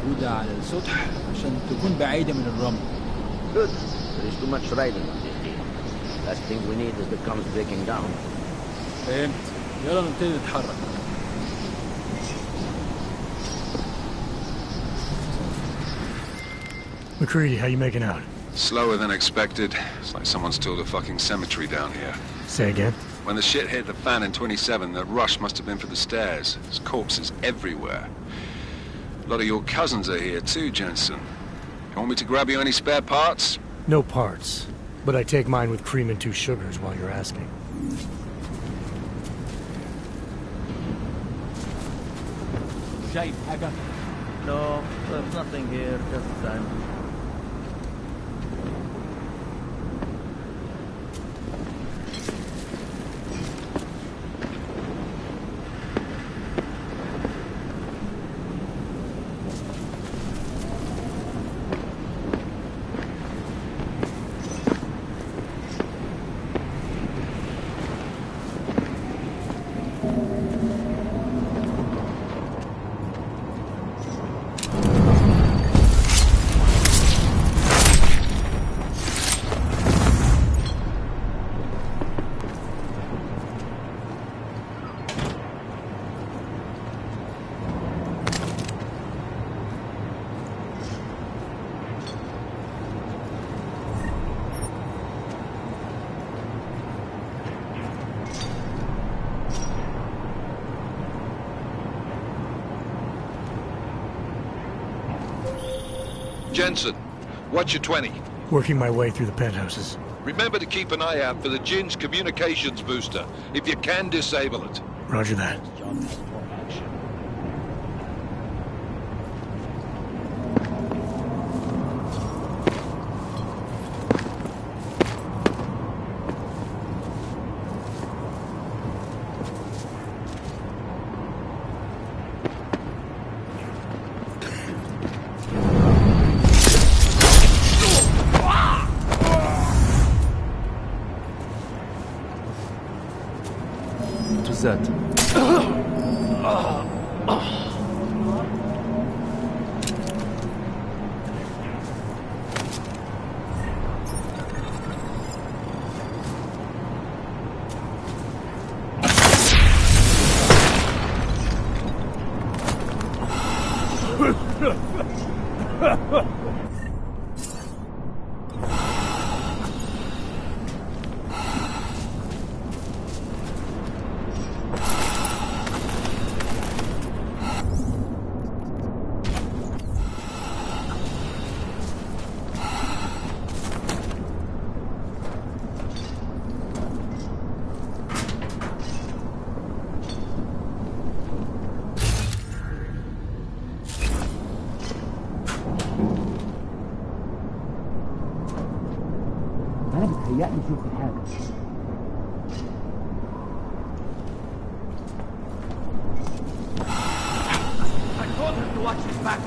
موجودة على السطح عشان تكون بعيدة من الرمل. Good. There is too much riding on this deal. Last thing we need is the comes breaking down. فهمت. يلا نبتدي نتحرك. McCready, how you making out? Slower than expected. It's like someone's tilled a fucking cemetery down here. Say again? When the shit hit the fan in 27, the rush must have been for the stairs. There's corpses everywhere. A lot of your cousins are here too, Jensen. You want me to grab you any spare parts? No parts. But I take mine with cream and 2 sugars while you're asking. شايف حاجة؟ No, there's nothing here. Just time. Jensen, what's your 20? Working my way through the penthouses. Remember to keep an eye out for the Jin's communications booster. If you can, disable it. Roger that. What was that? أنا بتهيألي شفت حاجة. I told him to watch his back.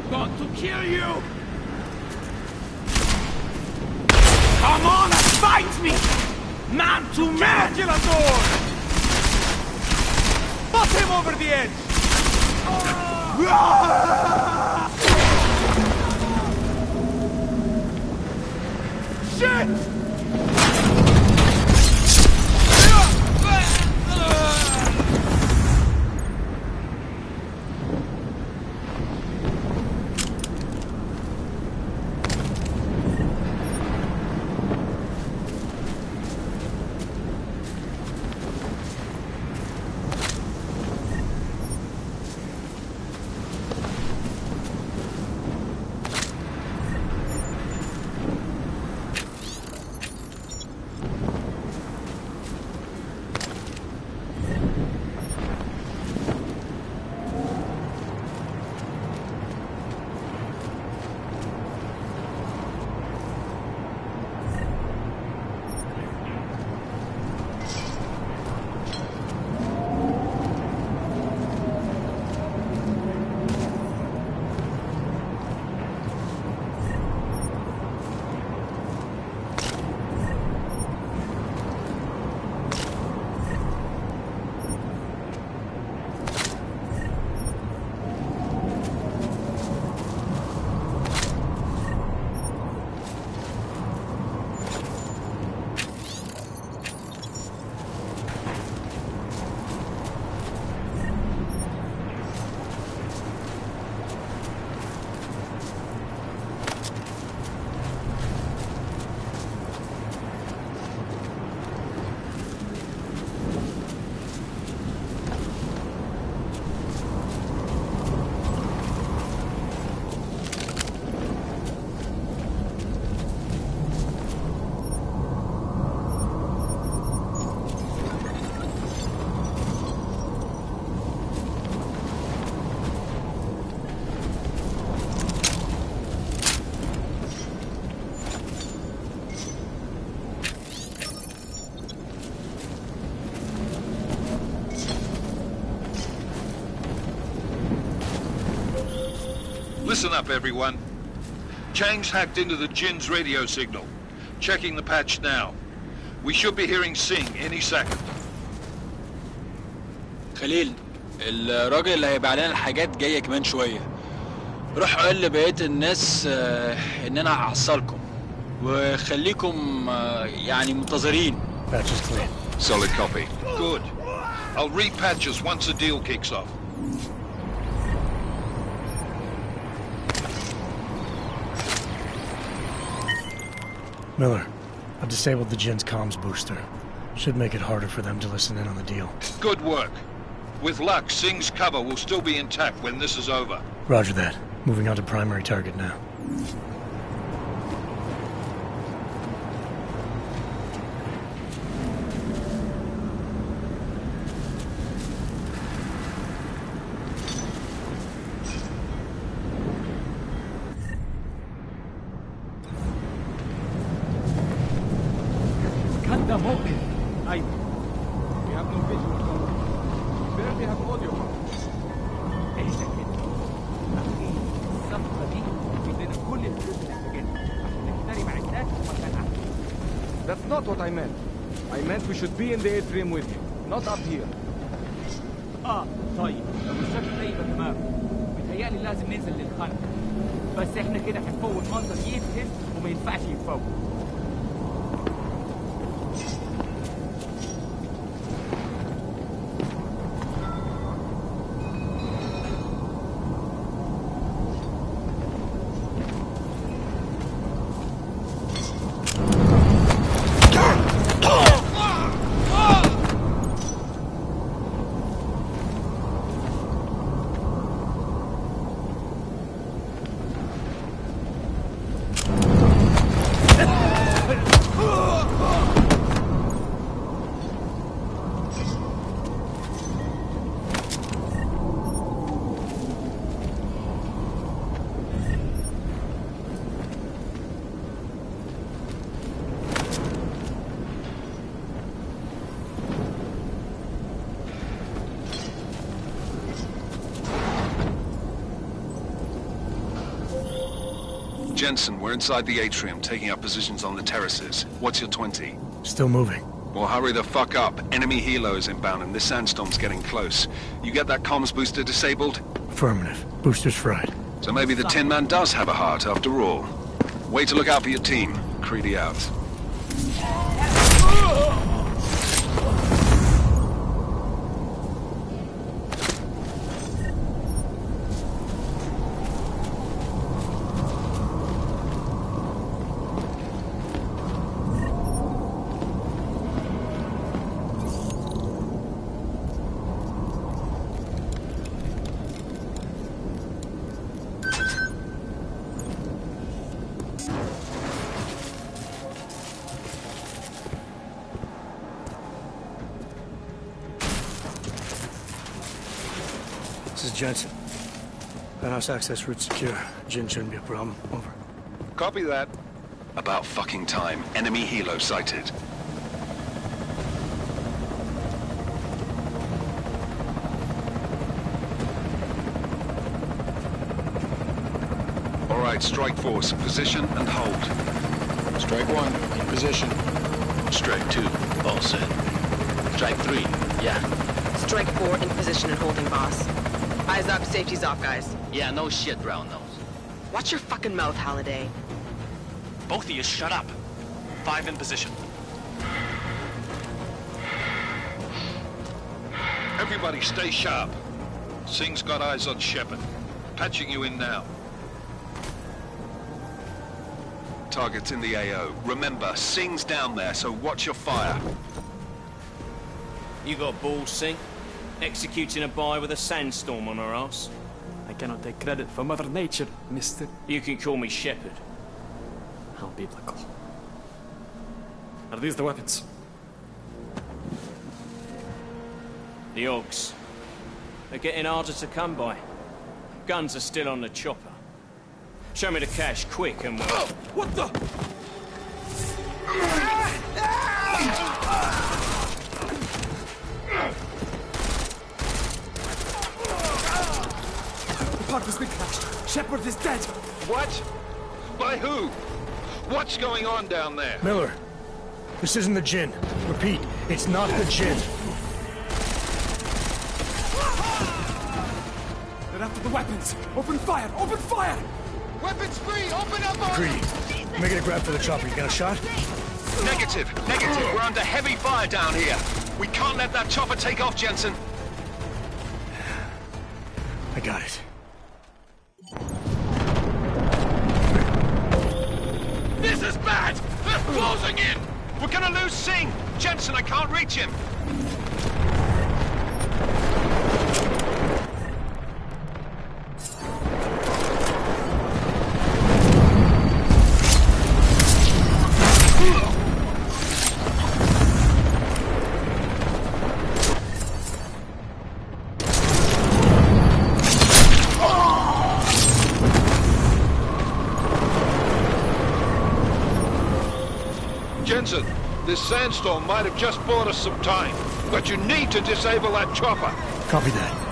Got to kill you! too mad! Killator! Bust him over the edge! Shit! Listen up, everyone. Chang's hacked into the Jin's radio signal. Checking the patch now. We should be hearing Sing any second. خليل، الراجل اللي هيبقى لنا الحاجات جاية كمان شوية. روح قول لبقية الناس إن أنا هحصلكم. وخليكم يعني منتظرين. Patch is clean. Solid copy. Good. I'll repatch us once the deal kicks off. Miller, I've disabled the Jin's comms booster. Should make it harder for them to listen in on the deal. Good work. With luck, Sing's cover will still be intact when this is over. Roger that. Moving on to primary target now. كان ده ممكن. أيوه. We have no visual. We barely have audio. إيه ده كده؟ أخي، الصفقة دي بتدينا كل الفلوس اللي محتاجينها عشان نشتري معدات ومكان أحسن. That's not what I meant. I meant we should be in the atrium with you, not up here. طيب لو الشكل ده يبقى تمام. متهيألي لازم ننزل للخلف. بس احنا كده هنفوت منظر يفتن وما ينفعش يتفوت. Jensen, we're inside the atrium, taking up positions on the terraces. What's your 20? Still moving. Well, hurry the fuck up. Enemy helos inbound and this sandstorm's getting close. You get that comms booster disabled? Affirmative. Booster's fried. So maybe the Tin Man does have a heart after all. Way to look out for your team. Creedy out. This is Jensen. Penthouse access route secure. Jin shouldn't be a problem. Over. Copy that. About fucking time. Enemy helo sighted. All right, strike force. Position and hold. Strike 1, in position. Strike 2, all set. Strike 3, yeah. Strike 4 in position and holding, boss. Eyes up, safety's off, guys. Yeah, no shit, round nose. Watch your fucking mouth, Halliday. Both of you shut up. 5 in position. Everybody stay sharp. Singh's got eyes on Shepard. Patching you in now. Target's in the AO. Remember, Singh's down there, so watch your fire. You got balls, Singh? Executing a buy with a sandstorm on our ass? I cannot take credit for Mother Nature, mister. You can call me Shepard. How biblical. Are these the weapons? The Ogs. They're getting harder to come by. Guns are still on the chopper. Show me the cash, quick, and we'll... Oh, what the? The park has been crashed. Shepard is dead. What? By who? What's going on down there? Miller, this isn't the Jinn. Repeat, it's not the Jinn. They're after the weapons. Open fire! Open fire! Weapons free! Open up on Greedy, making a grab for the chopper. You got a shot? Negative. We're under heavy fire down here. We can't let that chopper take off, Jensen. I got it. This is bad! They're closing in! We're gonna lose Singh! Jensen, I can't reach him! Jensen, this sandstorm might have just bought us some time, but you need to disable that chopper. Copy that.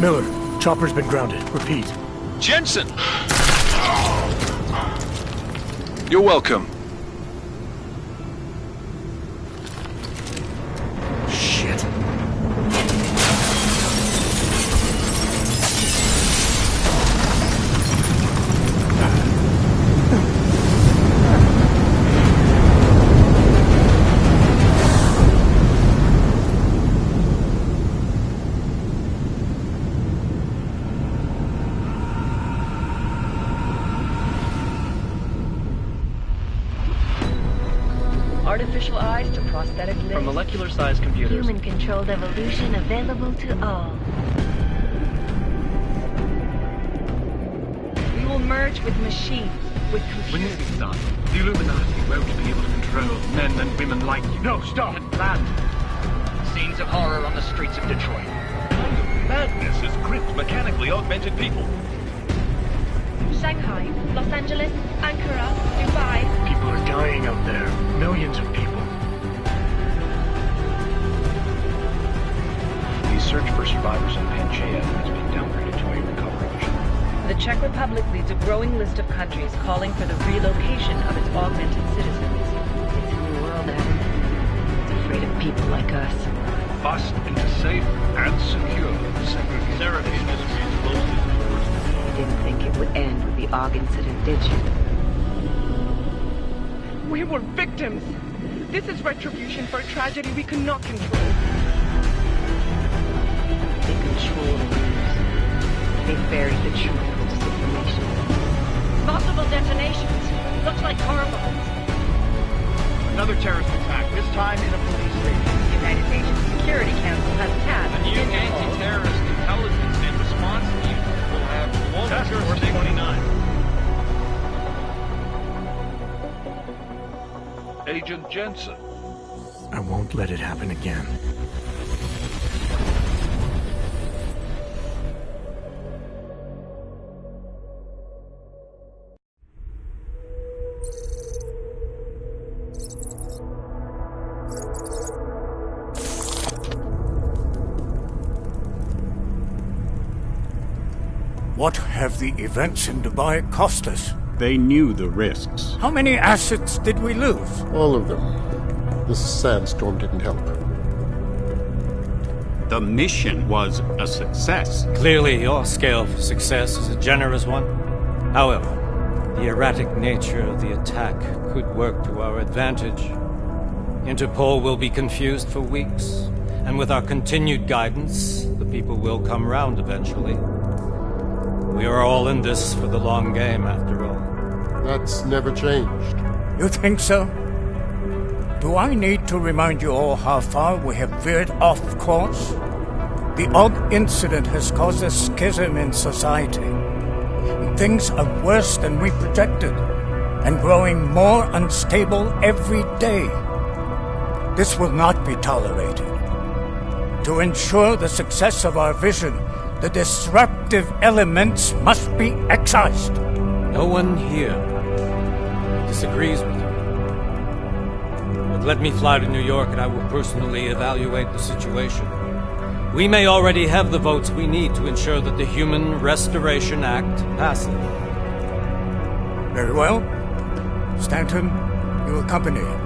Miller, chopper's been grounded. Repeat. Jensen! You're welcome. artificial eyes to prosthetic limbs. From molecular-sized computers. Human-controlled evolution available to all. We will merge with machines, with computers. When this is done, the Illuminati won't be able to control men and women like you. No, stop! And planned. Scenes of horror on the streets of Detroit. Madness has gripped mechanically augmented people. Shanghai, Los Angeles, Ankara, Dubai. People are dying out there. Millions of people. The search for survivors in Pangaea has been downgraded to a recovery mission. The Czech Republic leads a growing list of countries calling for the relocation of its augmented citizens. It's a new world, Adam. It's afraid of people like us. Bust into safe and secure segregation. Seraphine is closely towards. You didn't think it would end with the AUG incident, did you? We were victims. This is retribution for a tragedy we cannot control. They control the news. They buried the truth with disinformation. Multiple detonations. Looks like car bombs. Another terrorist attack, this time in a police station. The United Nations Security Council has tasked A new anti-terrorist intelligence and response team will have global Task Force jurisdiction. 29. Agent Jensen. I won't let it happen again. What have the events in Dubai cost us? They knew the risks. How many assets did we lose? All of them. This sandstorm didn't help. The mission was a success. Clearly, your scale of success is a generous one. However, the erratic nature of the attack could work to our advantage. Interpol will be confused for weeks, and with our continued guidance, the people will come round eventually. We are all in this for the long game, after all. That's never changed. You think so? Do I need to remind you all how far we have veered off course? The AUG incident has caused a schism in society. Things are worse than we projected, and growing more unstable every day. This will not be tolerated. To ensure the success of our vision, the disruptive elements must be excised. No one here disagrees with you. But let me fly to New York and I will personally evaluate the situation. We may already have the votes we need to ensure that the Human Restoration Act passes. Very well. Stanton, you accompany him.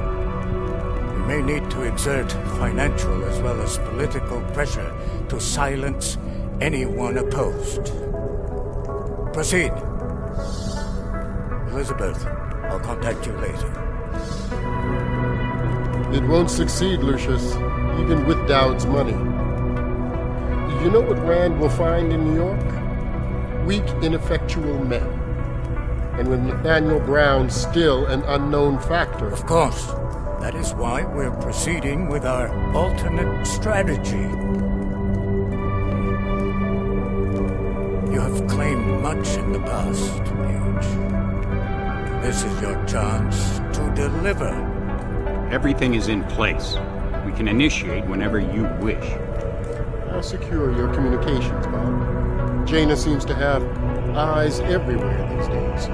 We may need to exert financial as well as political pressure to silence anyone opposed. Proceed. Elizabeth, I'll contact you later. It won't succeed, Lucius, even with Dowd's money. You know what Rand will find in New York? Weak, ineffectual men. And with Nathaniel Brown still an unknown factor. Of course. That is why we're proceeding with our alternate strategy. You have claimed much in the past, Paige. This is your chance to deliver. Everything is in place. We can initiate whenever you wish. How secure your communications, Bob? Jaina seems to have eyes everywhere these days.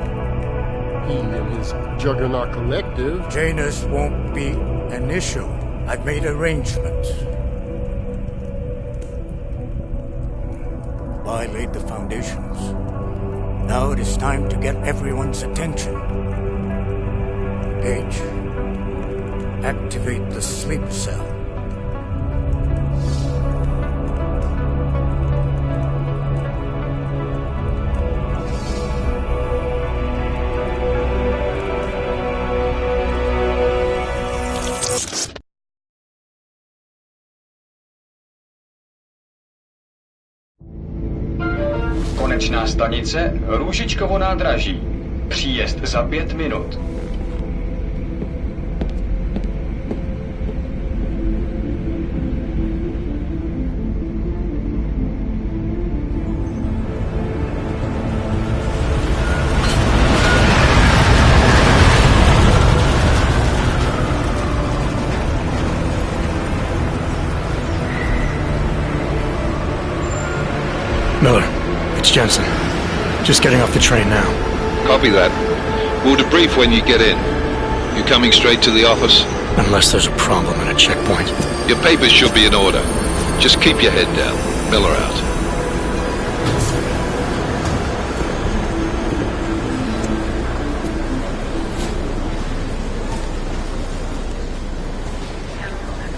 He and his Juggernaut Collective... Janus won't be an issue. I've made arrangements. I laid the foundations. Now it is time to get everyone's attention. Paige, activate the sleep cell. Konečná stanice Růžičkovo nádraží. Příjezd za 5 minut. Just getting off the train now. Copy that. We'll debrief when you get in. You coming straight to the office? Unless there's a problem at a checkpoint. Your papers should be in order. Just keep your head down. Miller out.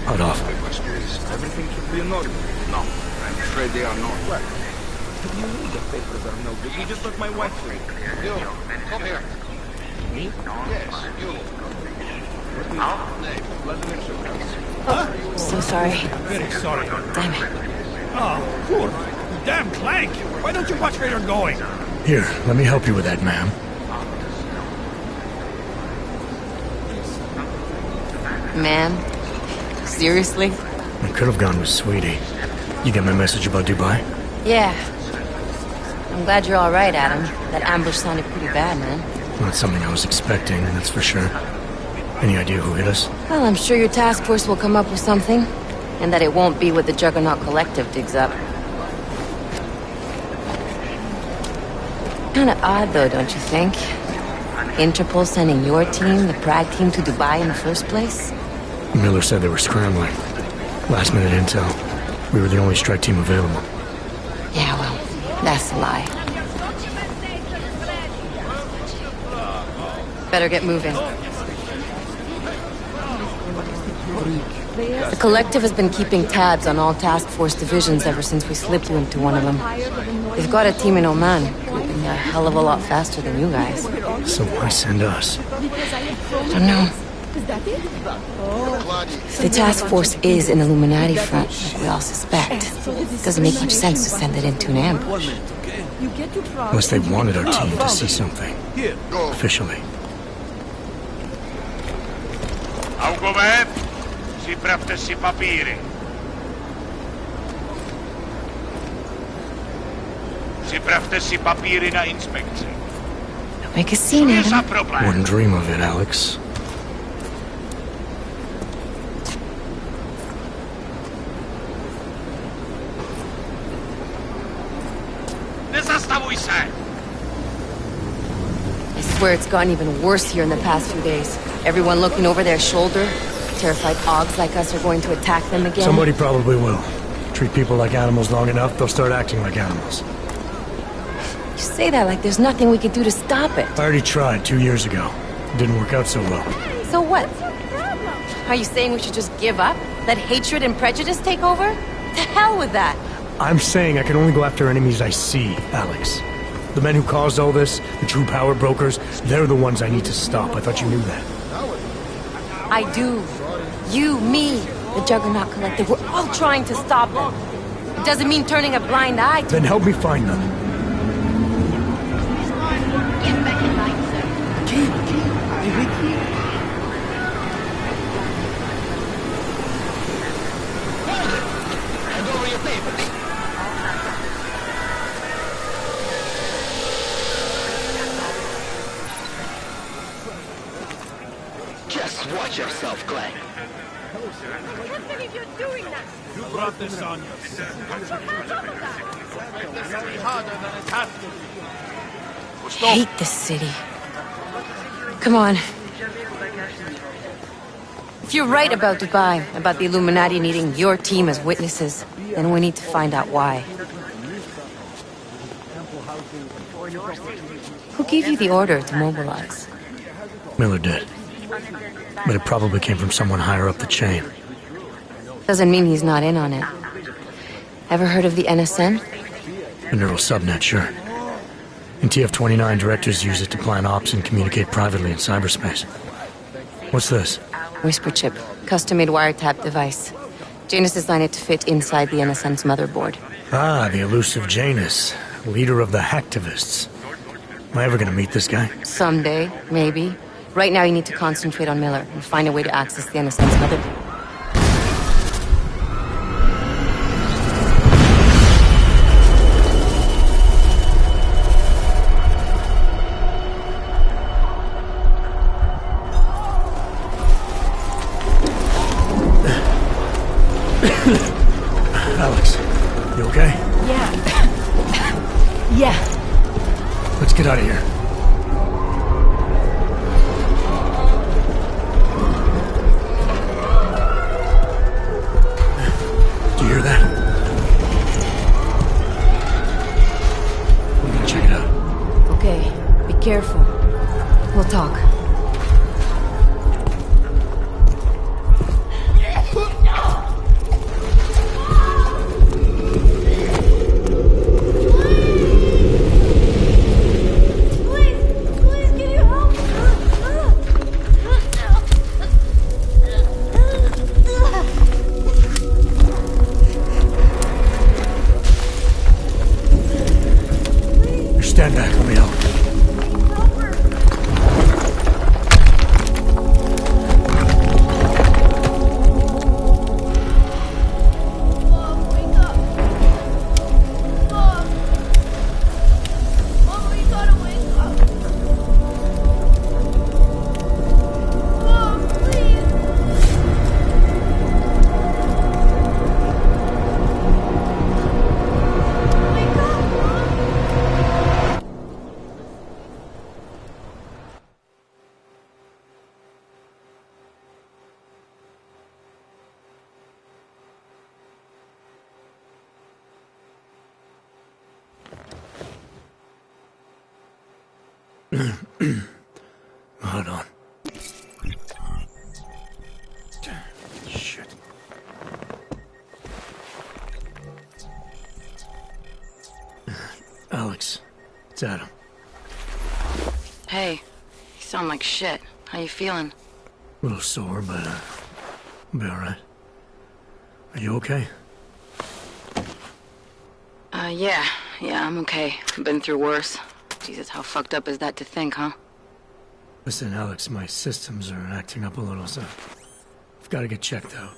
Hot off. Everything should be in order. No, I'm afraid they are not. What? You know the papers are no good. You just let my wife read. You, come here. Me? Yes, you. Name? Vladimir Shevkov. So sorry. Very sorry. Damn it. Oh, poor. You damn clank. Why don't you watch where you're going? Here, let me help you with that, ma'am. Ma'am? Seriously? I could have gone with Sweetie. You get my message about Dubai? Yeah. I'm glad you're all right, Adam. That ambush sounded pretty bad, man. Not something I was expecting, that's for sure. Any idea who hit us? Well, I'm sure your task force will come up with something. And that it won't be what the Juggernaut Collective digs up. Kinda odd, though, don't you think? Interpol sending your team, the Prague team, to Dubai in the first place? Miller said they were scrambling. Last minute intel. We were the only strike team available. Yeah, well, that's a lie. Better get moving. The Collective has been keeping tabs on all task force divisions ever since we slipped into one of them. They've got a team in Oman, moving a hell of a lot faster than you guys. So why send us? I don't know. If the task force is an Illuminati front, we all suspect, it doesn't make much sense to send it into an ambush. Unless they wanted our team to see something. Officially. Augover, připravte si papíry. Připravte si papíry na inspekci. Don't make a scene, Adam. Wouldn't dream of it, Alex. Nezastavuj se! I swear it's gotten even worse here in the past few days. Everyone looking over their shoulder. Terrified Augs like us are going to attack them again. Somebody probably will. Treat people like animals long enough, they'll start acting like animals. You say that like there's nothing we could do to stop it. I already tried 2 years ago. It didn't work out so well. So what? Are you saying we should just give up? Let hatred and prejudice take over? To hell with that! I'm saying I can only go after enemies I see, Alex. The men who caused all this, the true power brokers, they're the ones I need to stop. I thought you knew that. I do. You, me, the Juggernaut Collective, we're all trying to stop them. It doesn't mean turning a blind eye to Then help me find them. Get back in line, sir. Hand over your papers. Just watch yourself, Clank. I can't believe you're doing that! You brought this on yourself. It's harder than it has to be. I hate this city. Come on. If you're right about Dubai, about the Illuminati needing your team as witnesses, then we need to find out why. Who gave you the order to mobilize? Miller did. But it probably came from someone higher up the chain. Doesn't mean he's not in on it. Ever heard of the NSN? The neural subnet, sure. In TF-29, directors use it to plan ops and communicate privately in cyberspace. What's this? Whisper chip. Custom-made wiretap device. Janus designed it to fit inside the NSN's motherboard. Ah, the elusive Janus, leader of the hacktivists. Am I ever gonna meet this guy? Someday, maybe. Right now you need to concentrate on Miller and find a way to access the NSN's motherboard. Alex, you okay? Yeah. Yeah. get out of here. Do you hear that? We're gonna check it out. Okay, be careful. We'll talk. Stand back, let me help. Hold on. Shit. Alex, it's Adam. Hey, you sound like shit. How you feeling? A little sore, but I'll be alright. Are you okay? Yeah, I'm okay. I've been through worse. Jesus, how fucked up is that to think, huh? Listen, Alex, my systems are acting up a little, so I've got to get checked out.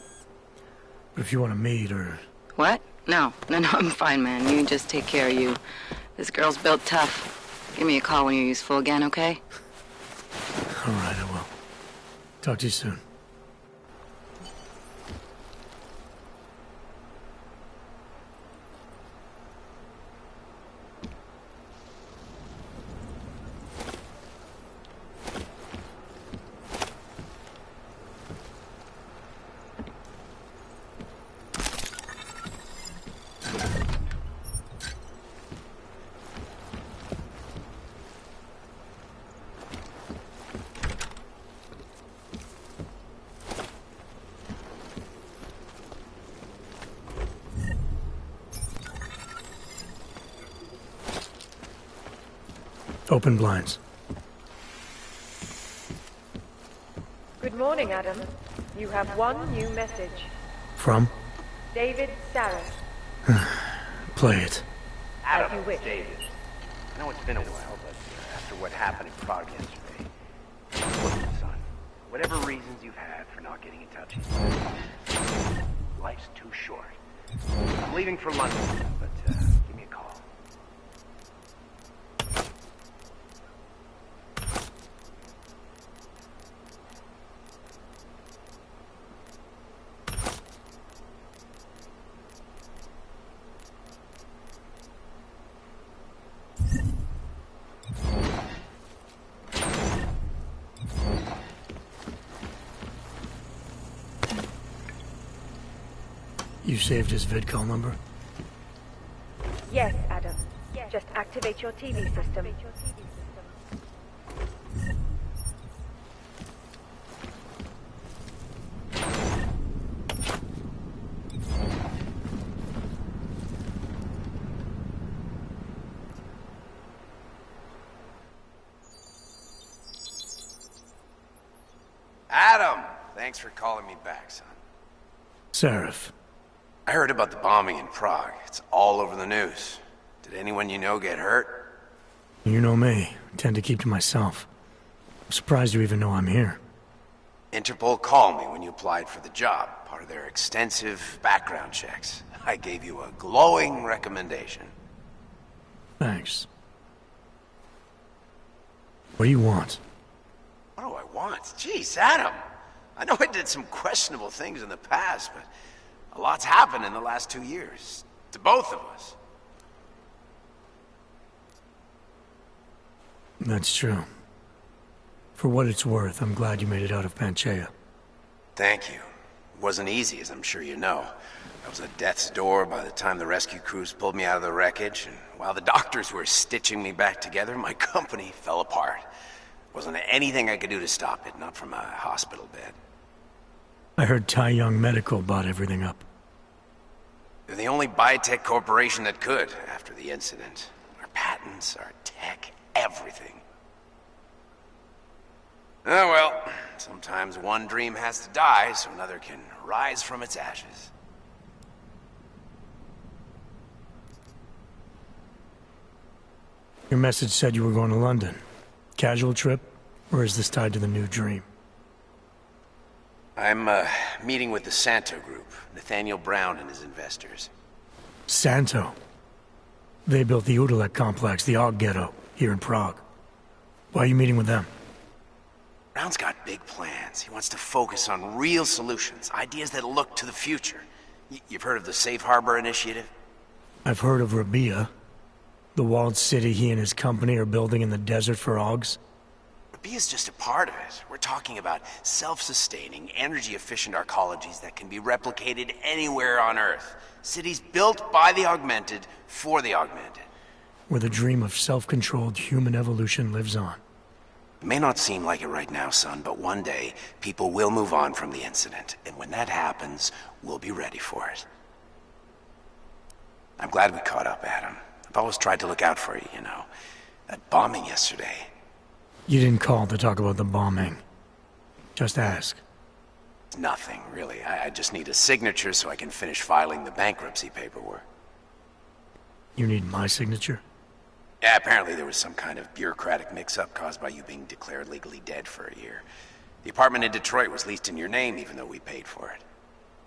But if you want to meet or... What? No, I'm fine, man. You just take care of you. This girl's built tough. Give me a call when you're useful again, okay? Alright, I will. Talk to you soon. Open blinds. Good morning, Adam. You have one new message. From? David Sarah. Play it. As you wish. David. I know it's been a while, but after what happened in Prague yesterday... Listen, son. Whatever reasons you've had for not getting in touch with me, life's too short. I'm leaving for London, but give me a call. You saved his vidcall number? Yes, Adam. Just activate your TV system. Adam! Thanks for calling me back, son. Seraph. I heard about the bombing in Prague. It's all over the news. Did anyone you know get hurt? You know me. I tend to keep to myself. I'm surprised you even know I'm here. Interpol called me when you applied for the job, part of their extensive background checks. I gave you a glowing recommendation. Thanks. What do you want? What do I want? Jeez, Adam! I know I did some questionable things in the past, but a lot's happened in the last 2 years. To both of us. That's true. For what it's worth, I'm glad you made it out of Panchaea. Thank you. It wasn't easy, as I'm sure you know. I was at death's door by the time the rescue crews pulled me out of the wreckage, and while the doctors were stitching me back together, my company fell apart. Wasn't anything I could do to stop it, not from a hospital bed. I heard Tai Young Medical bought everything up. They're the only biotech corporation that could after the incident. Our patents, our tech, everything. Oh well, sometimes one dream has to die so another can rise from its ashes. Your message said you were going to London. Casual trip? Or is this tied to the new dream? I'm, meeting with the Santo Group, Nathaniel Brown and his investors. Santo? They built the Udalek complex, the Og Ghetto, here in Prague. Why are you meeting with them? Brown's got big plans. He wants to focus on real solutions, ideas that look to the future. You've heard of the Safe Harbor Initiative? I've heard of Rabia. The walled city he and his company are building in the desert for Augs. Rabia's just a part of it. We're talking about self-sustaining, energy-efficient arcologies that can be replicated anywhere on Earth. Cities built by the augmented, for the augmented. Where the dream of self-controlled human evolution lives on. It may not seem like it right now, son, but one day, people will move on from the incident. And when that happens, we'll be ready for it. I'm glad we caught up, Adam. I've always tried to look out for you, you know. That bombing yesterday. You didn't call to talk about the bombing. Just ask. Nothing, really. I just need a signature so I can finish filing the bankruptcy paperwork. You need my signature? Yeah, apparently there was some kind of bureaucratic mix-up caused by you being declared legally dead for a year. The apartment in Detroit was leased in your name even though we paid for it.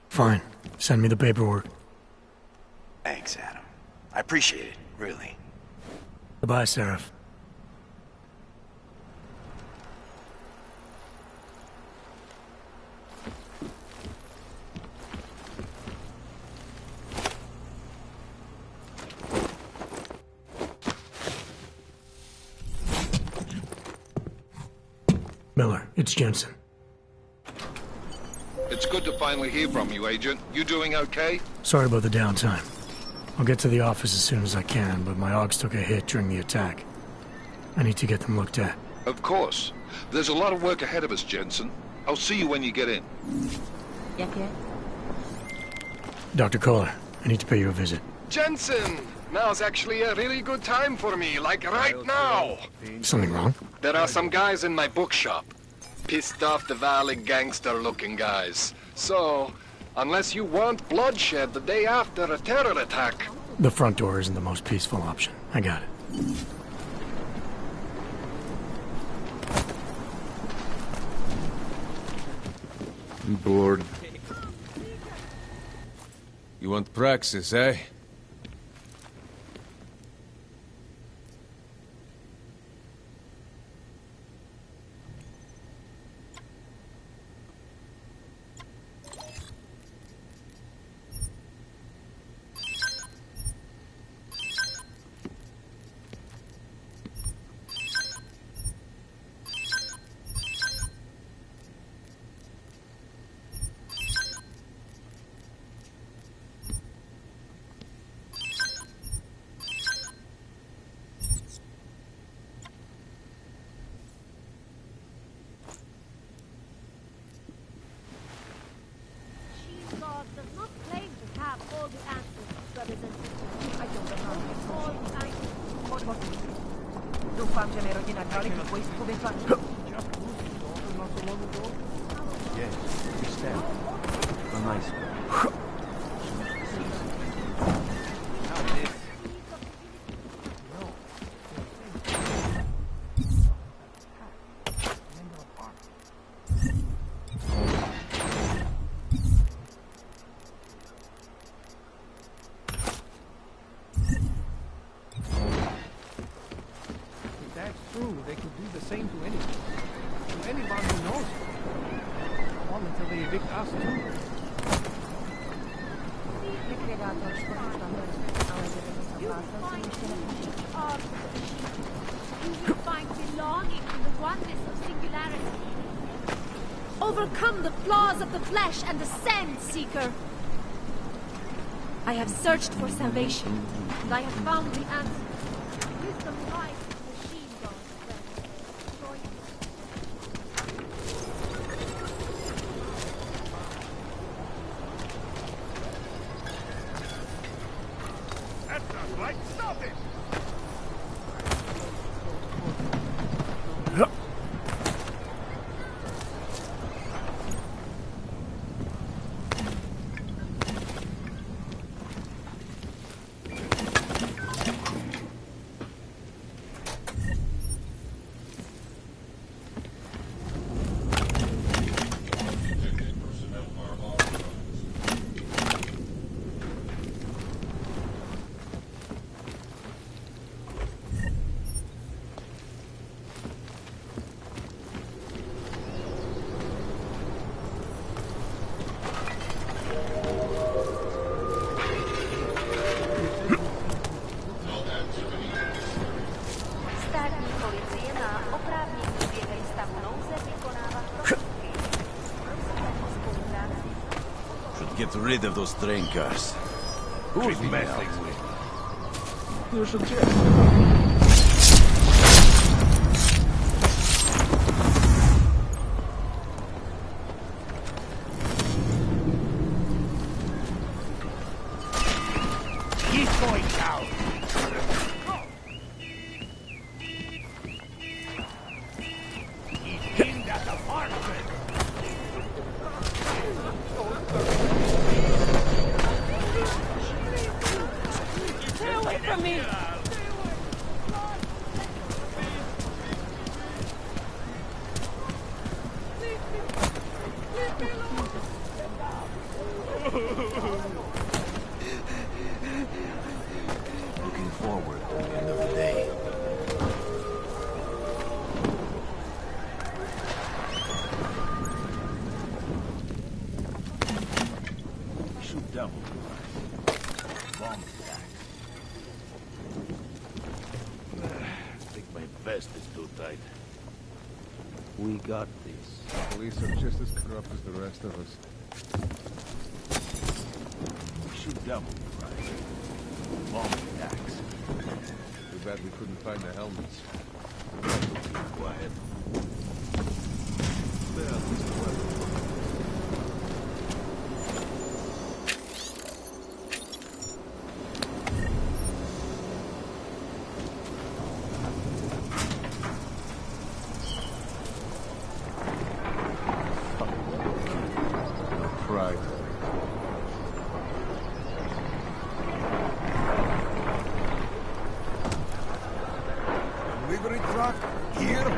Fine. Send me the paperwork. Thanks, Adam. I appreciate it, really. Goodbye, Seraph. Miller, it's Jensen. It's good to finally hear from you, Agent. You doing okay? Sorry about the downtime. I'll get to the office as soon as I can, but my Augs took a hit during the attack. I need to get them looked at. Of course. There's a lot of work ahead of us, Jensen. I'll see you when you get in. Dr. Kohler, I need to pay you a visit. Jensen! Now's actually a really good time for me, like right now! Something wrong? There are some guys in my bookshop. Pissed off the Valley gangster-looking guys. So, unless you want bloodshed the day after a terror attack... The front door isn't the most peaceful option. I got it. I'm bored. You want praxis, eh? They could do the same to anyone. To anyone who knows. All until they evict us too. You will find belonging in the oneness of singularity. Overcome the flaws of the flesh and ascend, Seeker. I have searched for salvation, and I have found the answer. Wisdom lies in the machine God's friend. That's not right. Stop it! Get rid of those train cars. Who's messing with? You suggest. He's going down. He's in that apartment. Stay away from me! Looking forward to the end of the day. Shoot double. Bomb attack. I think my vest is too tight. We got this. Police are just as corrupt as the rest of us. Shoot double. Bomb attacks. Too bad we couldn't find the helmets. Quiet. No pride. Delivery truck here.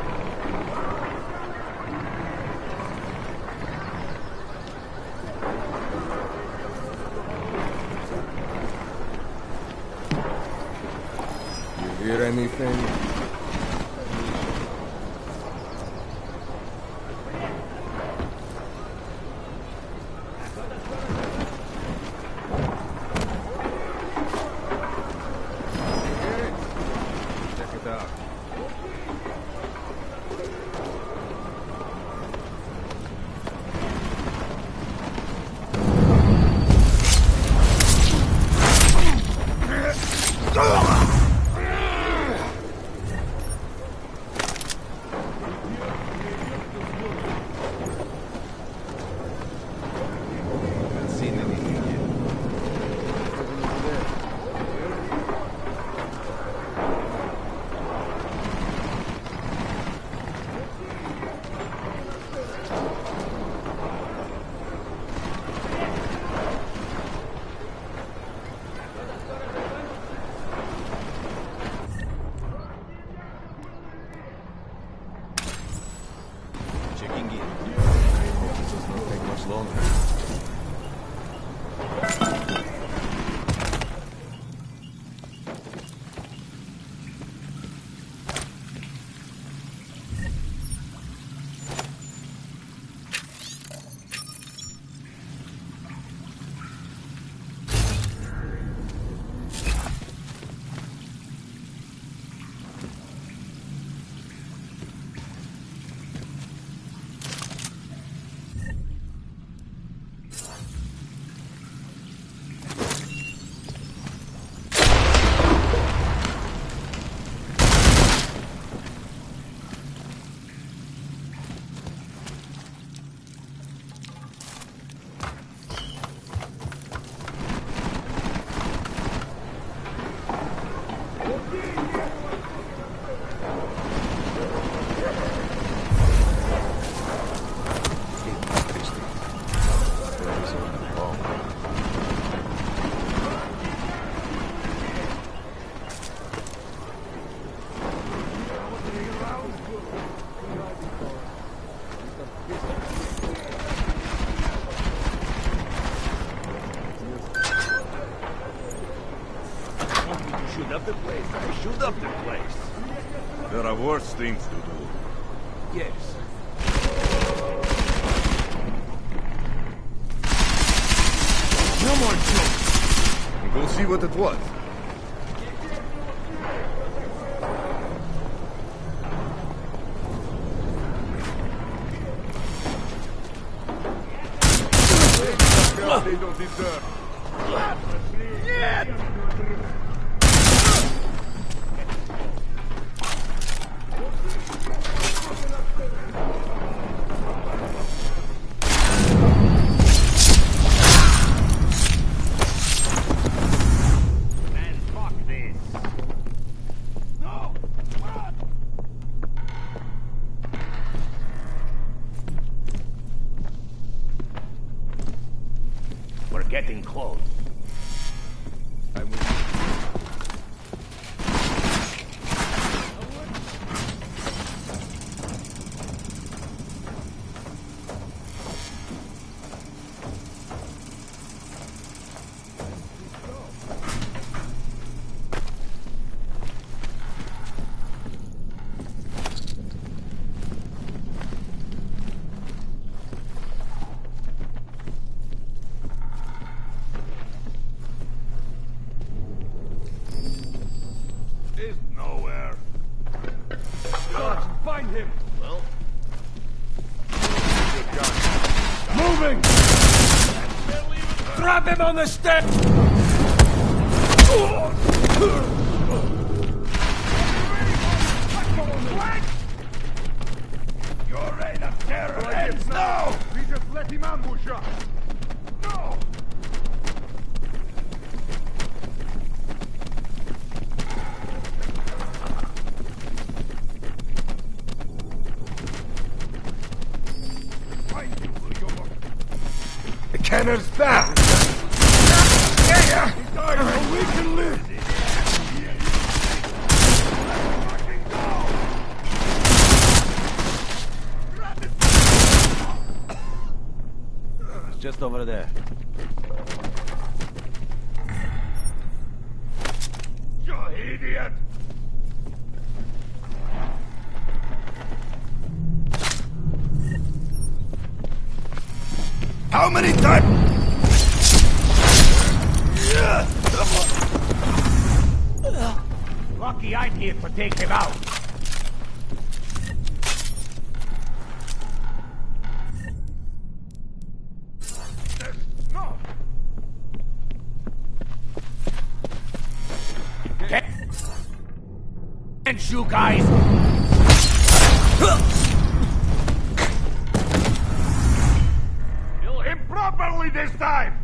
You hear anything? Check it out. Haven't seen anything yet. Checking in. Hope this does not take much longer. up the place. I shoot up the place. There are worse things to do. Yes. No more jokes. Go see what it was. They don't deserve. We're getting close. I'm with you. He's nowhere. Dodge, find him. Well, moving. Drop him on the step. Your reign of terror ends now. We just let him ambush us. No. The canner's back! He's died so we can live! It's just over there. You idiot! How many times? Lucky I'm here to take him out. No. And you guys. Kill him properly this time.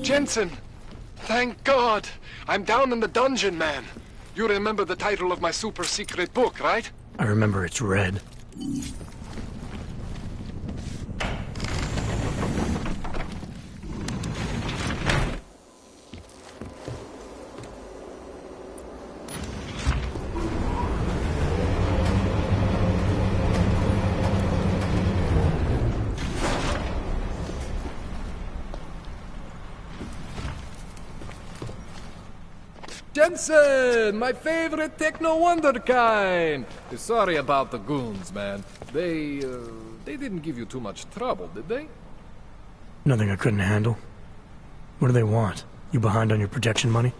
Jensen! Thank God! I'm down in the dungeon, man. You remember the title of my super-secret book, right? I remember it's red. Jensen, my favorite techno wonderkind. Sorry about the goons, man. They didn't give you too much trouble, did they? Nothing I couldn't handle. What do they want? You behind on your protection money?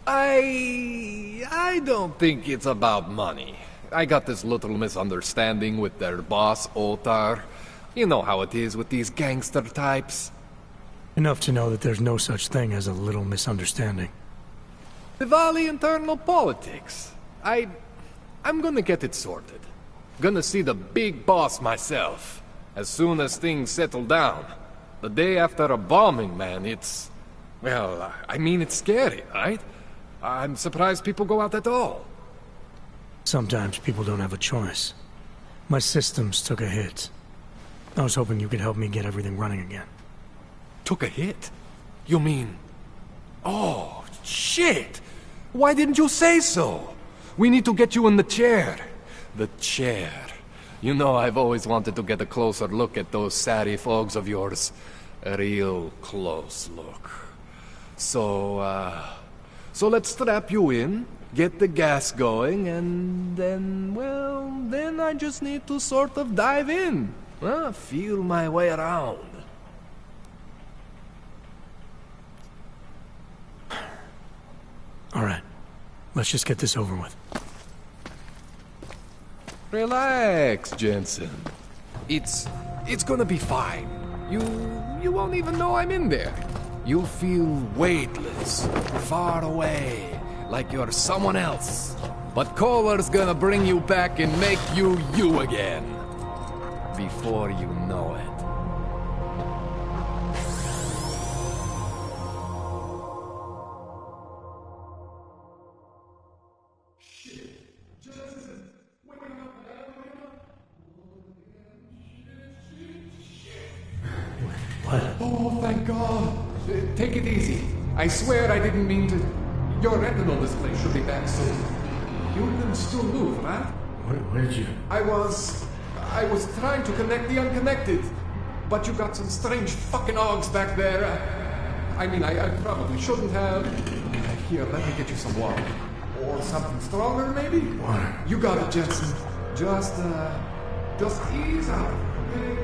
I don't think it's about money. I got this little misunderstanding with their boss, Otar. You know how it is with these gangster types. Enough to know that there's no such thing as a little misunderstanding. Diwali internal politics. I'm gonna get it sorted. Gonna see the big boss myself. As soon as things settle down. The day after a bombing, man, it's... Well, I mean, it's scary, right? I'm surprised people go out at all. Sometimes people don't have a choice. My systems took a hit. I was hoping you could help me get everything running again. Took a hit? You mean... Oh, shit! Why didn't you say so? We need to get you in the chair. The chair. You know I've always wanted to get a closer look at those satty fogs of yours. A real close look. So let's strap you in, get the gas going, and then, well, then I just need to sort of dive in. Feel my way around. All right. Let's just get this over with. Relax, Jensen. It's gonna be fine. You won't even know I'm in there. You'll feel weightless, far away, like you're someone else. But Kohler's gonna bring you back and make you you again. Before you know it. Oh, thank God. Take it easy. I swear I didn't mean to... Your retinal display should be back soon. You can still move, right? Where did you... I was trying to connect the unconnected. But you got some strange fucking ogs back there. I mean, I probably shouldn't have. Here, let me get you some water. Or something stronger, maybe? Water. You got it, Jensen. Just ease out.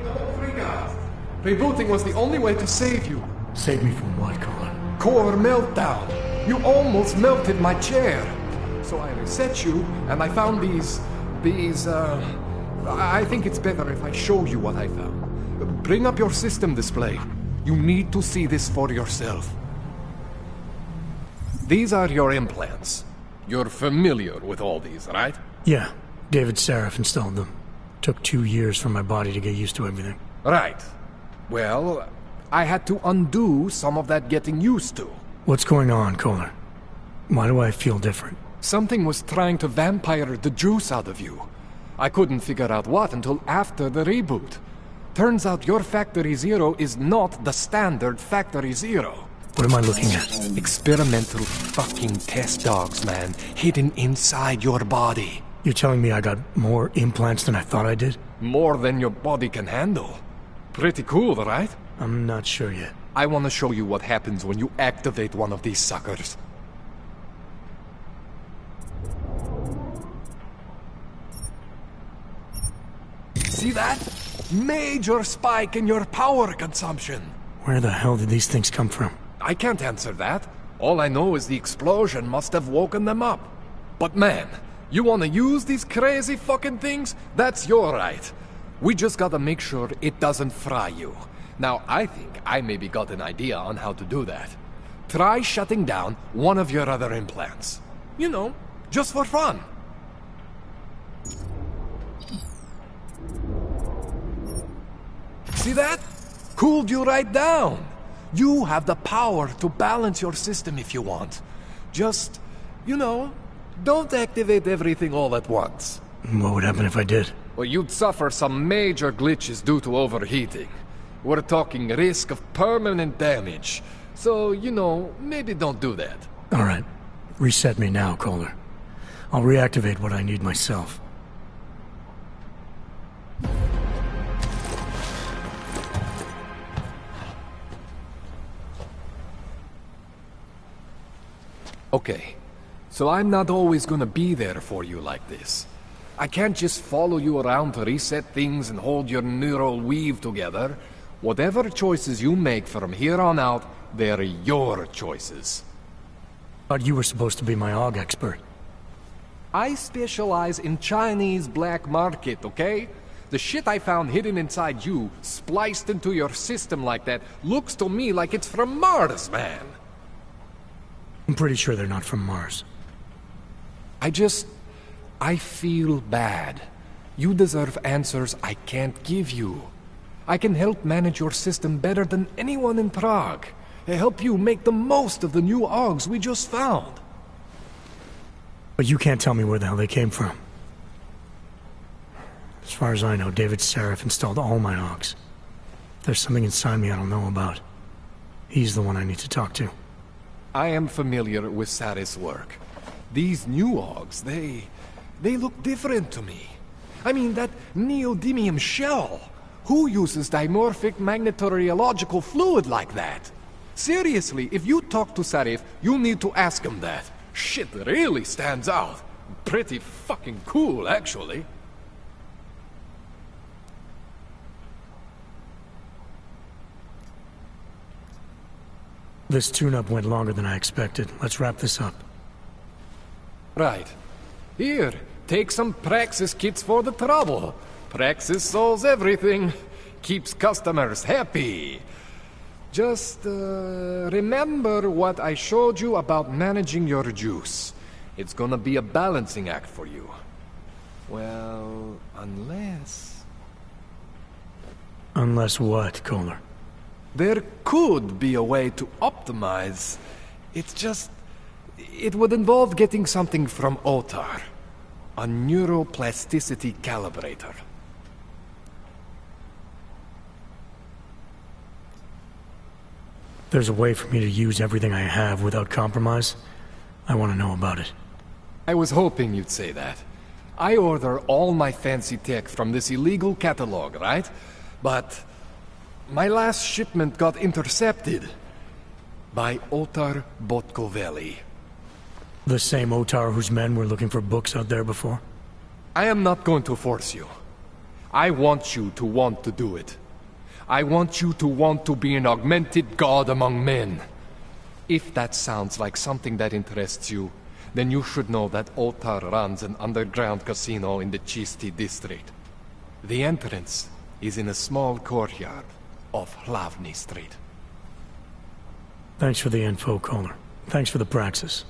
Don't freak out. Rebooting was the only way to save you. Save me from what, Kohler? Core meltdown. You almost melted my chair. So I reset you, and I found these... I think it's better if I show you what I found. Bring up your system display. You need to see this for yourself. These are your implants. You're familiar with all these, right? Yeah. David Sarif installed them. Took 2 years for my body to get used to everything. Right. Well, I had to undo some of that getting used to. What's going on, Kohler? Why do I feel different? Something was trying to vampire the juice out of you. I couldn't figure out what until after the reboot. Turns out your Factory Zero is not the standard Factory Zero. What am I looking at? Experimental fucking test dogs, man. Hidden inside your body. You're telling me I got more implants than I thought I did? More than your body can handle. Pretty cool, right? I'm not sure yet. I want to show you what happens when you activate one of these suckers. See that? Major spike in your power consumption. Where the hell did these things come from? I can't answer that. All I know is the explosion must have woken them up. But man, you want to use these crazy fucking things? That's your right. We just gotta make sure it doesn't fry you. Now, I think I maybe got an idea on how to do that. Try shutting down one of your other implants. You know, just for fun. See that? Cooled you right down. You have the power to balance your system if you want. Just, you know, don't activate everything all at once. What would happen if I did? Well, you'd suffer some major glitches due to overheating. We're talking risk of permanent damage. So, you know, maybe don't do that. All right. Reset me now, Kohler. I'll reactivate what I need myself. Okay, so I'm not always gonna be there for you like this. I can't just follow you around to reset things and hold your neural weave together. Whatever choices you make from here on out, they're your choices. Thought you were supposed to be my AUG expert. I specialize in Chinese black market, okay? The shit I found hidden inside you, spliced into your system like that, looks to me like it's from Mars, man. I'm pretty sure they're not from Mars. I feel bad. You deserve answers I can't give you. I can help manage your system better than anyone in Prague. Help you make the most of the new AUGs we just found. But you can't tell me where the hell they came from. As far as I know, David Seraph installed all my AUGs. There's something inside me I don't know about. He's the one I need to talk to. I am familiar with Sarah's work. These new AUGs, they look different to me. I mean, that neodymium shell. Who uses dimorphic magnetorheological fluid like that? Seriously, if you talk to Sarif, you need to ask him that. Shit really stands out. Pretty fucking cool, actually. This tune-up went longer than I expected. Let's wrap this up. Right. Here, take some Praxis kits for the trouble. Praxis solves everything. Keeps customers happy. Just, remember what I showed you about managing your juice. It's gonna be a balancing act for you. Well, unless... Unless what, Kohler? There could be a way to optimize. It's just... It would involve getting something from Otar. A neuroplasticity calibrator. There's a way for me to use everything I have without compromise. I want to know about it. I was hoping you'd say that. I order all my fancy tech from this illegal catalog, right? But my last shipment got intercepted by Otar Botkoveli. The same Otar whose men were looking for books out there before? I am not going to force you. I want you to want to do it. I want you to want to be an augmented god among men. If that sounds like something that interests you, then you should know that Otar runs an underground casino in the Chisti district. The entrance is in a small courtyard off Hlavny Street. Thanks for the info, Kohler. Thanks for the praxis.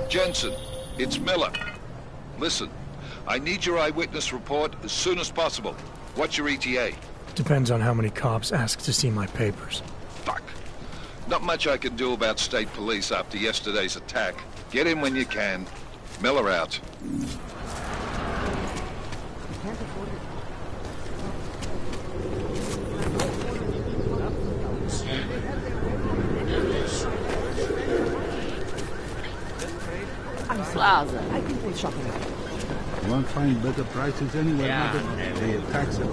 Jensen, it's Miller. Listen, I need your eyewitness report as soon as possible. What's your ETA? Depends on how many cops ask to see my papers. Fuck. Not much I can do about state police after yesterday's attack. Get in when you can. Miller out. Plaza. I think we'll shop it out. Won't find better prices anywhere. Yeah. They tax it.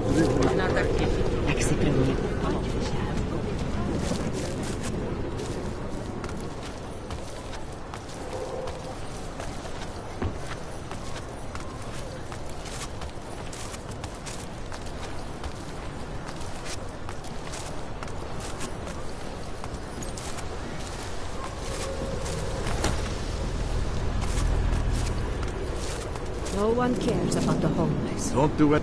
No one cares about the homeless. Don't do it.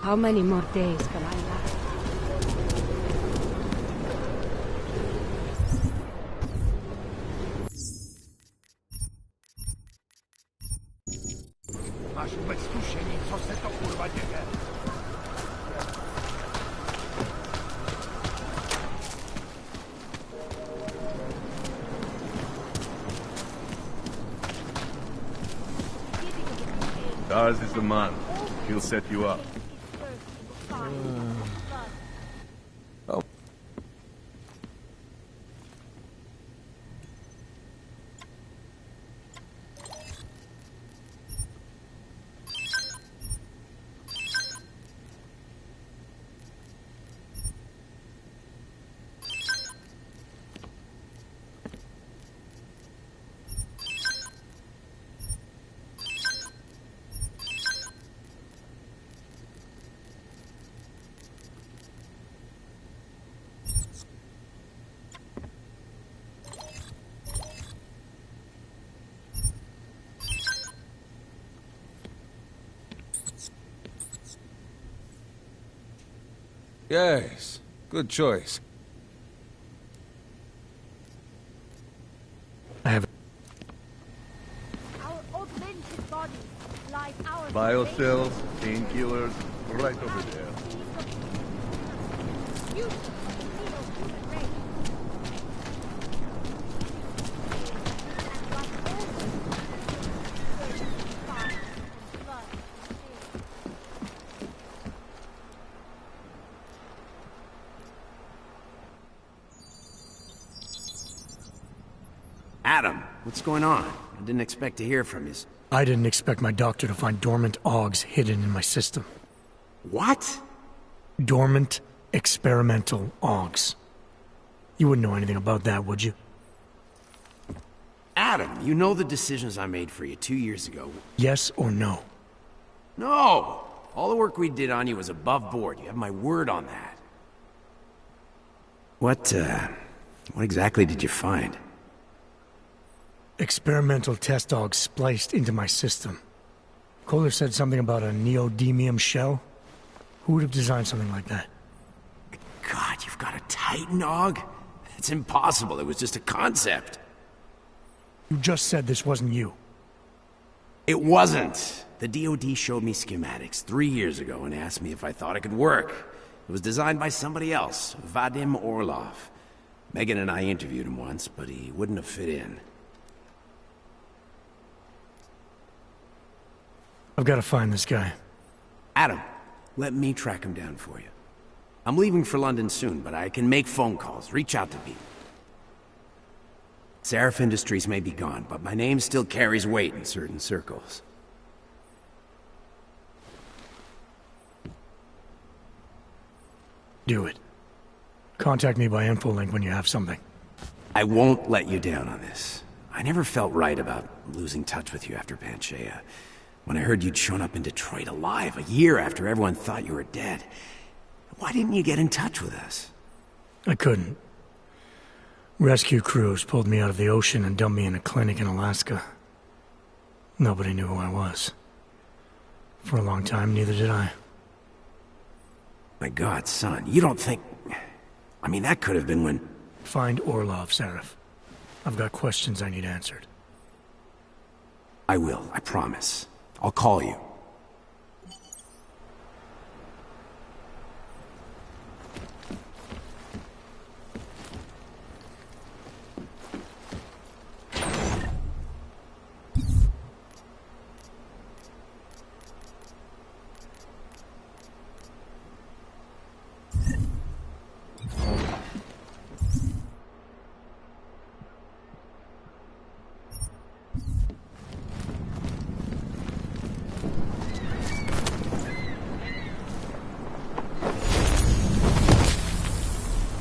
How many more days can I last? Masz bez kieszeni, co se to kurwa dzieje? Ours is the man. He'll set you up. Yes, good choice. I have... Our augmented bodies lies our Biocells, painkillers, right over there. Adam, what's going on? I didn't expect to hear from you. I didn't expect my doctor to find dormant augs hidden in my system. What? Dormant experimental augs. You wouldn't know anything about that, would you? Adam, you know the decisions I made for you 2 years ago. Yes or no? No! All the work we did on you was above board. You have my word on that. What exactly did you find? Experimental test dogs spliced into my system. Kohler said something about a neodymium shell. Who would have designed something like that? God, you've got a Titan dog? It's impossible. It was just a concept. You just said this wasn't you. It wasn't. The DoD showed me schematics 3 years ago and asked me if I thought it could work. It was designed by somebody else, Vadim Orlov. Megan and I interviewed him once, but he wouldn't have fit in. I've got to find this guy. Adam, let me track him down for you. I'm leaving for London soon, but I can make phone calls, reach out to people. Seraph Industries may be gone, but my name still carries weight in certain circles. Do it. Contact me by infolink when you have something. I won't let you down on this. I never felt right about losing touch with you after Panchea. When I heard you'd shown up in Detroit alive, a year after everyone thought you were dead. Why didn't you get in touch with us? I couldn't. Rescue crews pulled me out of the ocean and dumped me in a clinic in Alaska. Nobody knew who I was. For a long time, neither did I. My God, son, you don't think... I mean, that could have been when... Find Orlov, Seraph. I've got questions I need answered. I will, I promise. I'll call you.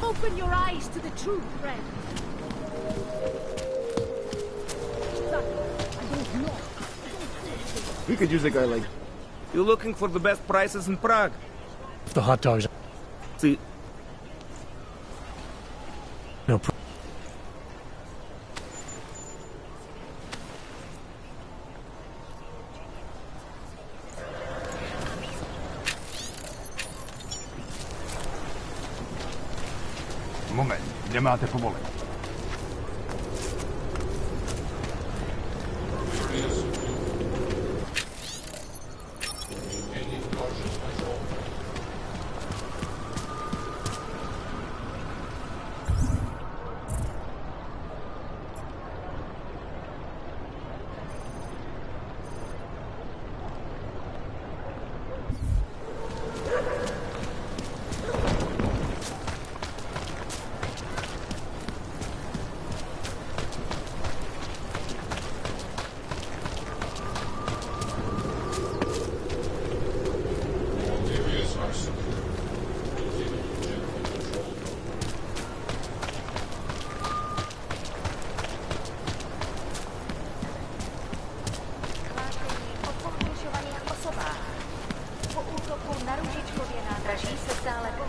Open your eyes to the truth, friend. We could use a guy like... You looking for the best prices in Prague? The hot dogs... See... No Moment, nemáte povolení.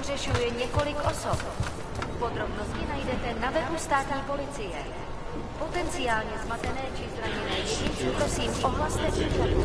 Pohřešuje několik osob. Podrobnosti najdete na webu státní policie. Potenciálně zmatené či zraněné jedince prosím ohlaste příkladů.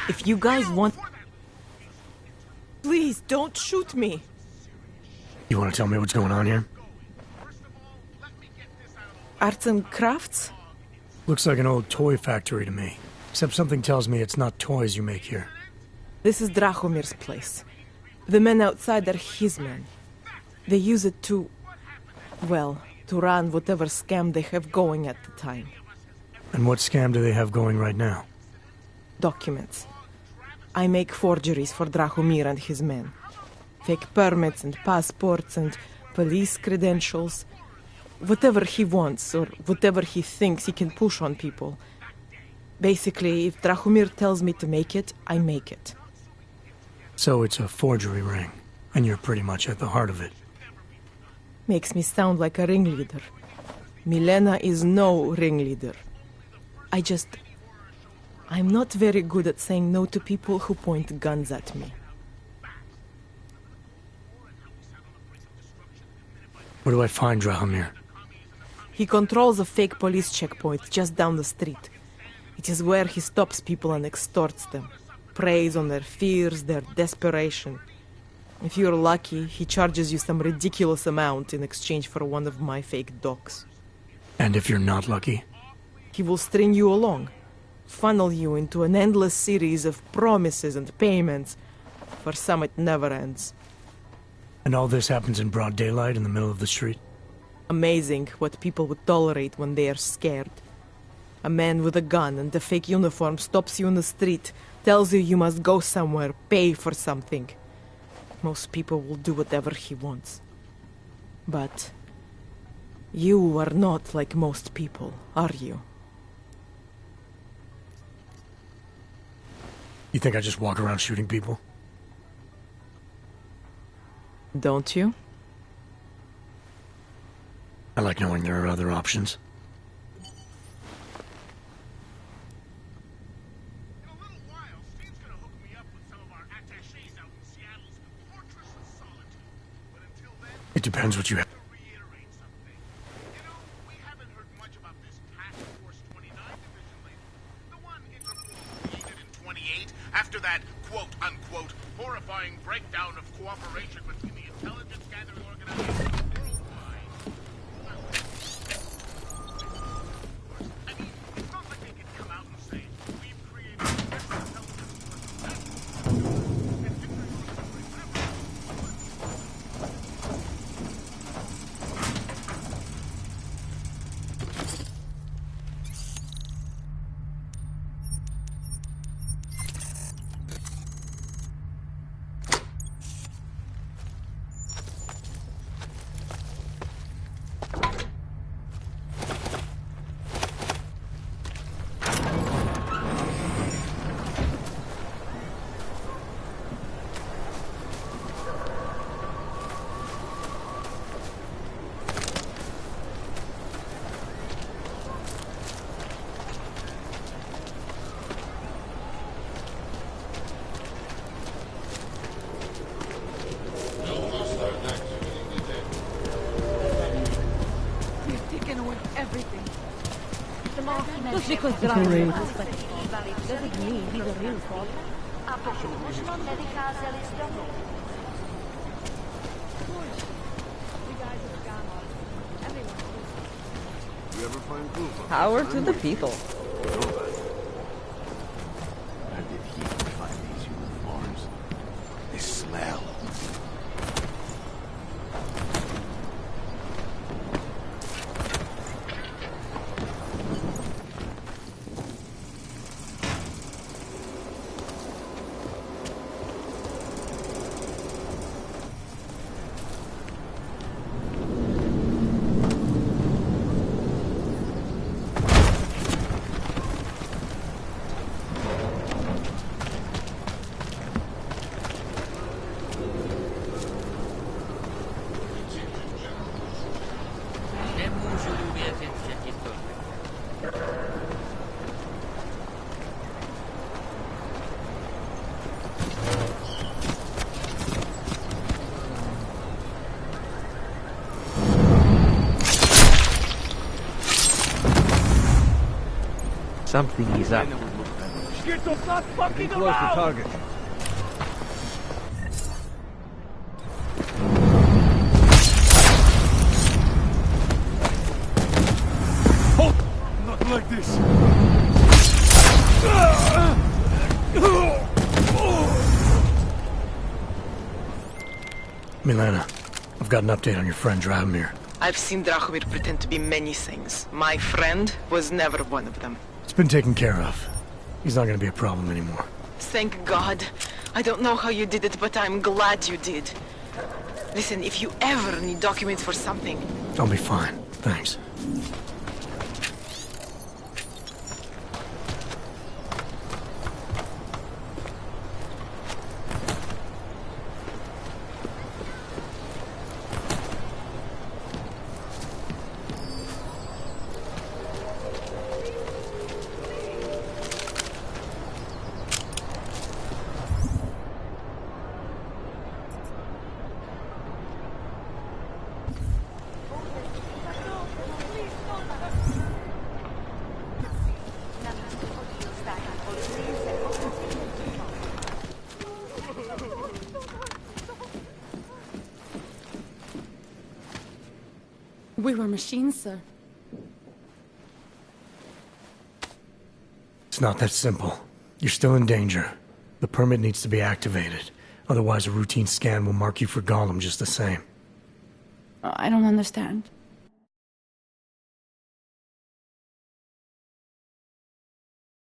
If you guys want... Please, don't shoot me. You want to tell me what's going on here? Arts and crafts? Looks like an old toy factory to me. Except something tells me it's not toys you make here. This is Drahomir's place. The men outside are his men. They use it to... well, to run whatever scam they have going at the time. And what scam do they have going right now? Documents. I make forgeries for Drahomir and his men. Fake permits and passports and police credentials. Whatever he wants, or whatever he thinks he can push on people. Basically, if Drahomir tells me to make it, I make it. So it's a forgery ring, and you're pretty much at the heart of it. Makes me sound like a ringleader. Milena is no ringleader. I'm not very good at saying no to people who point guns at me. Where do I find Drahomir? He controls a fake police checkpoint just down the street. It is where he stops people and extorts them. Preys on their fears, their desperation. If you're lucky, he charges you some ridiculous amount in exchange for one of my fake docs. And if you're not lucky? He will string you along. Funnel you into an endless series of promises and payments. For some, it never ends. And all this happens in broad daylight in the middle of the street? Amazing what people would tolerate when they are scared. A man with a gun and a fake uniform stops you in the street, tells you you must go somewhere, pay for something. Most people will do whatever he wants. But you are not like most people, are you? You think I just walk around shooting people? Don't you? I like knowing there are other options. It depends what you have. After that quote-unquote horrifying breakdown of cooperation between the intelligence gathering organizations worldwide. I mean, it's not like they can come out and say, we've created the best intelligence Just because Dragon doesn't mean he's a real father. A pokud možno nevycházeli z domu. Power to the people. Where did he find these uniforms? They smell. Something is up. Stop fucking Close to target. Hold! Not like this. Milena, I've got an update on your friend Drahomir. I've seen Drahomir pretend to be many things. My friend was never one of them. It's been taken care of. He's not gonna be a problem anymore. Thank God. I don't know how you did it, but I'm glad you did. Listen, if you ever need documents for something... I'll be fine. Thanks. We were machines, sir. It's not that simple. You're still in danger. The permit needs to be activated. Otherwise, a routine scan will mark you for Gollum just the same. I don't understand.